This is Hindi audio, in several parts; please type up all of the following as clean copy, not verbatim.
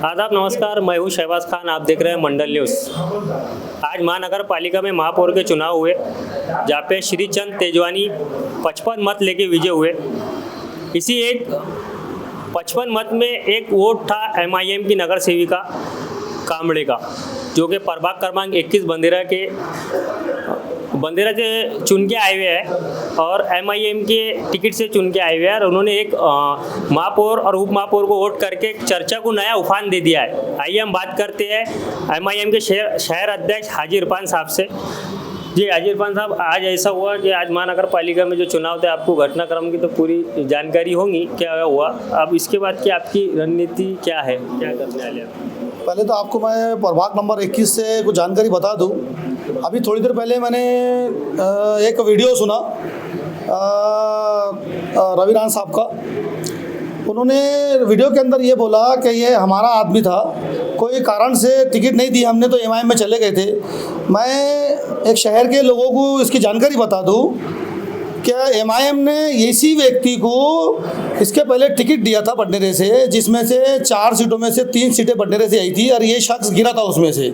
आदाब, नमस्कार। मैं हूँ शहबाज खान। आप देख रहे हैं मंडल न्यूज़। आज महानगर पालिका में महापौर के चुनाव हुए, जहाँ पे श्री चंद तेजवानी 55 मत लेके विजय हुए। इसी एक 55 मत में एक वोट था MIM की नगर सेविका कामड़े का, जो कि प्रभाग क्रमांक 21 बंदेरा से चुन के आए हुए हैं और MIM के टिकट से चुन के आए हुए हैं। और उन्होंने एक महापौर और उप महापौर को वोट करके चर्चा को नया उफान दे दिया है। आइए हम बात करते हैं MIM के शहर अध्यक्ष हाजी इरफान साहब से। जी हाजी इरफान साहब, आज ऐसा हुआ कि आज महानगर पालिका में जो चुनाव थे, आपको घटनाक्रम की तो पूरी जानकारी होगी, क्या हुआ। अब इसके बाद की आपकी रणनीति क्या है, क्या करने वाले हैं? पहले तो आपको मैं प्रभाग नंबर 21 से कुछ जानकारी बता दूं। अभी थोड़ी देर पहले मैंने एक वीडियो सुना रविरान साहब का। उन्होंने वीडियो के अंदर ये बोला कि ये हमारा आदमी था, कोई कारण से टिकट नहीं दी हमने तो MIM में चले गए थे। मैं एक शहर के लोगों को इसकी जानकारी बता दूं, क्या MIM ने इसी व्यक्ति को इसके पहले टिकट दिया था बंडेरे से, जिसमें से 4 सीटों में से 3 सीटें बंडेरे से आई थी और ये शख्स गिरा था। उसमें से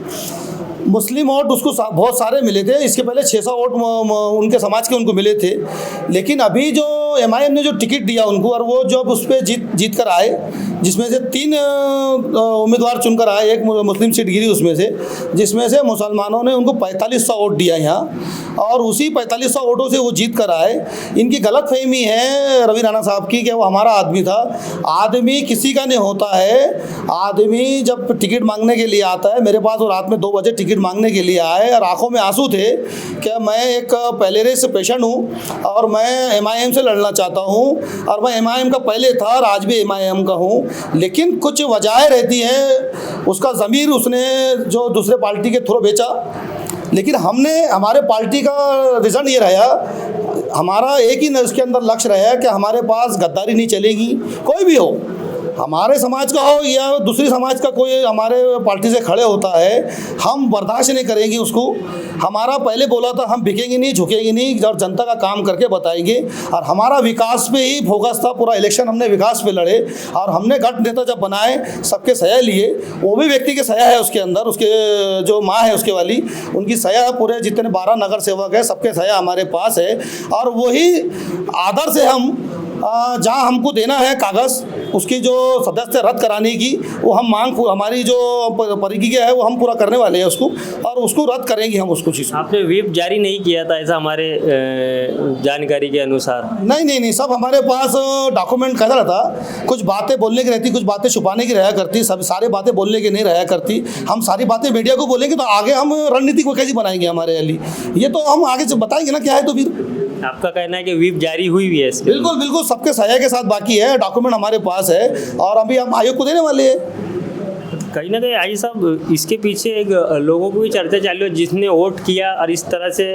मुस्लिम वोट उसको बहुत सारे मिले थे। इसके पहले 600 वोट उनके समाज के उनको मिले थे। लेकिन अभी जो MIM ने जो टिकट दिया उनको, और वो जब उस पर जीत कर आए, जिसमें से 3 उम्मीदवार चुनकर आए, एक मुस्लिम सीट गिरी उसमें से, जिसमें से मुसलमानों ने उनको 4500 वोट दिया यहाँ, और उसी 4500 वोटों से वो जीत कर आए। इनकी गलतफहमी है रवि राणा साहब की कि वो हमारा आदमी था। आदमी किसी का नहीं होता है। आदमी जब टिकट मांगने के लिए आता है, मेरे पास वो रात में 2 बजे टिकट मांगने के लिए आए और आंखों में आंसू थे कि मैं एक पैलेरिस पेशेंट हूँ और मैं MIM से लड़ना चाहता हूँ, और मैं MIM का पहले था और आज भी MIM का हूँ। लेकिन कुछ वजह रहती है, उसका ज़मीर उसने जो दूसरे पार्टी के थ्रू बेचा। लेकिन हमारे पार्टी का रीज़न ये रहा, हमारा एक ही इसके अंदर लक्ष्य रहा कि हमारे पास गद्दारी नहीं चलेगी। कोई भी हो, हमारे समाज का हो या दूसरी समाज का कोई हमारे पार्टी से खड़े होता है, हम बर्दाश्त नहीं करेंगे उसको। हमारा पहले बोला था, हम बिकेंगे नहीं, झुकेंगे नहीं और जनता का काम करके बताएंगे। और हमारा विकास पे ही फोकस था। पूरा इलेक्शन हमने विकास पे लड़े और हमने गठ नेता जब बनाए, सबके सया लिए। वो भी व्यक्ति के सया है उसके अंदर, उसके जो माँ है उसके वाली, उनकी सया, पूरे जितने 12 नगर सेवक है सबके सया हमारे पास है। और वही आदर से हम जहाँ हमको देना है कागज़, उसकी जो सदस्य रद्द कराने की, वो हम मांग, हमारी जो परिक्रिया है वो हम पूरा करने वाले हैं उसको, और उसको रद्द करेंगे हम उसको चीज़। आपने व्हिप जारी नहीं किया था ऐसा हमारे जानकारी के अनुसार? नहीं, सब हमारे पास डॉक्यूमेंट कैसा रहता, कुछ बातें बोलने की रहती, कुछ बातें छुपाने की रहा करती, सब सारी बातें बोलने की नहीं रहा करती। हम सारी बातें मीडिया को बोलेंगे तो आगे हम रणनीति को कैसे बनाएंगे हमारे लिए, ये तो हम आगे बताएंगे ना क्या है। तो फिर आपका कहना है कि व्हिप जारी हुई भी है इसके? बिल्कुल सबके सहायता के साथ बाकी है, डॉक्यूमेंट हमारे पास है और अभी हम आयोग को देने वाले हैं। कहीं ना कहीं आई साहब, इसके पीछे एक लोगों को भी चर्चा चालू है, जिसने वोट किया और इस तरह से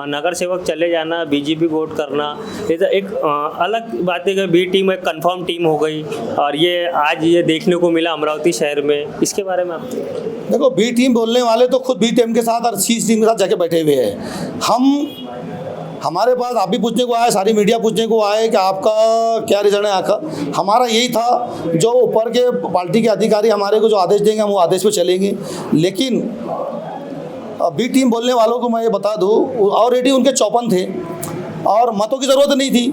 नगर सेवक चले जाना, BJP वोट करना, ये तो एक अलग बात है कि B टीम एक कंफर्म टीम हो गई। और ये आज ये देखने को मिला अमरावती शहर में, इसके बारे में आप देखो, B टीम बोलने वाले तो खुद B टीम के साथ और C टीम के साथ जाके बैठे हुए हैं। हमारे पास आप भी पूछने को आए, सारी मीडिया पूछने को आए कि आपका क्या रीज़न है आपका। हमारा यही था, जो ऊपर के पार्टी के अधिकारी हमारे को जो आदेश देंगे हम वो आदेश पे चलेंगे। लेकिन B टीम बोलने वालों को मैं ये बता दूँ, ऑलरेडी उनके 54 थे और मतों की ज़रूरत नहीं थी।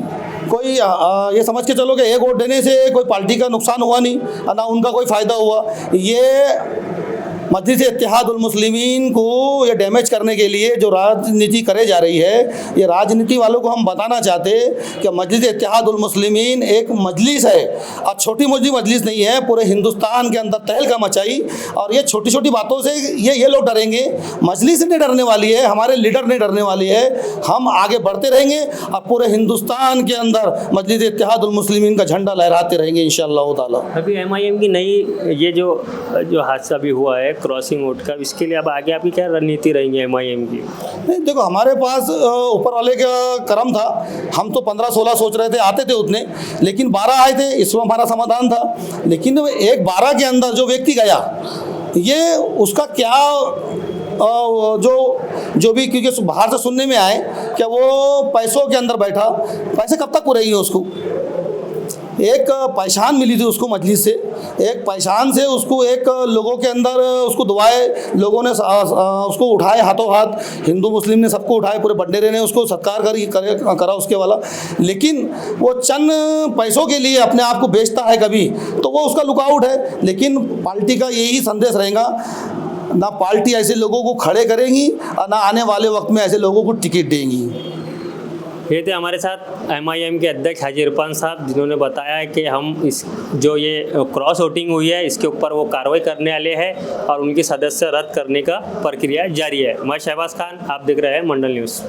कोई ये समझ के चलो कि एक वोट देने से कोई पार्टी का नुकसान हुआ नहीं, ना उनका कोई फ़ायदा हुआ। ये मजलिस इत्तेहादुल मुस्लिमीन को ये डैमेज करने के लिए जो राजनीति करे जा रही है, ये राजनीति वालों को हम बताना चाहते हैं कि मजलिस इत्तेहादुल मुस्लिमीन एक मजलिस है और छोटी मोटी मजलिस नहीं है। पूरे हिंदुस्तान के अंदर तहलका मचाई, और ये छोटी छोटी बातों से ये लोग डरेंगे। मजलिस नहीं डरने वाली है, हमारे लीडर नहीं डरने वाली है। हम आगे बढ़ते रहेंगे और पूरे हिंदुस्तान के अंदर मजलिस इत्तेहादुल मुस्लिमीन का झंडा लहराते रहेंगे इंशाअल्लाह ताला। अभी MIM की नई ये जो हादसा भी हुआ है क्रॉसिंग वोट का, इसके लिए अब आगे आपकी क्या रणनीति रहेंगी MIM की? नहीं, देखो, हमारे पास ऊपर वाले का करम था। हम तो 15-16 सोच रहे थे, आते थे उतने, लेकिन 12 आए थे, इसमें हमारा समाधान था। लेकिन एक 12 के अंदर जो व्यक्ति गया, ये उसका क्या जो भी, क्योंकि बाहर से सुनने में आए क्या वो पैसों के अंदर बैठा, पैसे कब तक पूरे उसको, एक पहचान मिली थी उसको मजलिस से, एक पहचान से उसको एक लोगों के अंदर उसको दुआए, लोगों ने उसको उठाए हाथों हाथ, हिंदू मुस्लिम ने सबको उठाए, पूरे बंडेरे ने उसको सत्कार करा उसके वाला। लेकिन वो चंद पैसों के लिए अपने आप को बेचता है कभी, तो वो उसका लुकआउट है। लेकिन पार्टी का यही संदेश रहेगा, ना पार्टी ऐसे लोगों को खड़े करेंगी और ना आने वाले वक्त में ऐसे लोगों को टिकट देंगी। ये थे हमारे साथ MIM के अध्यक्ष हाजी इरफान साहब, जिन्होंने बताया है कि हम इस जो ये क्रॉस वोटिंग हुई है इसके ऊपर वो कार्रवाई करने वाले हैं और उनकी सदस्य रद्द करने का प्रक्रिया जारी है। मैं शहबाज खान, आप देख रहे हैं मंडल न्यूज़।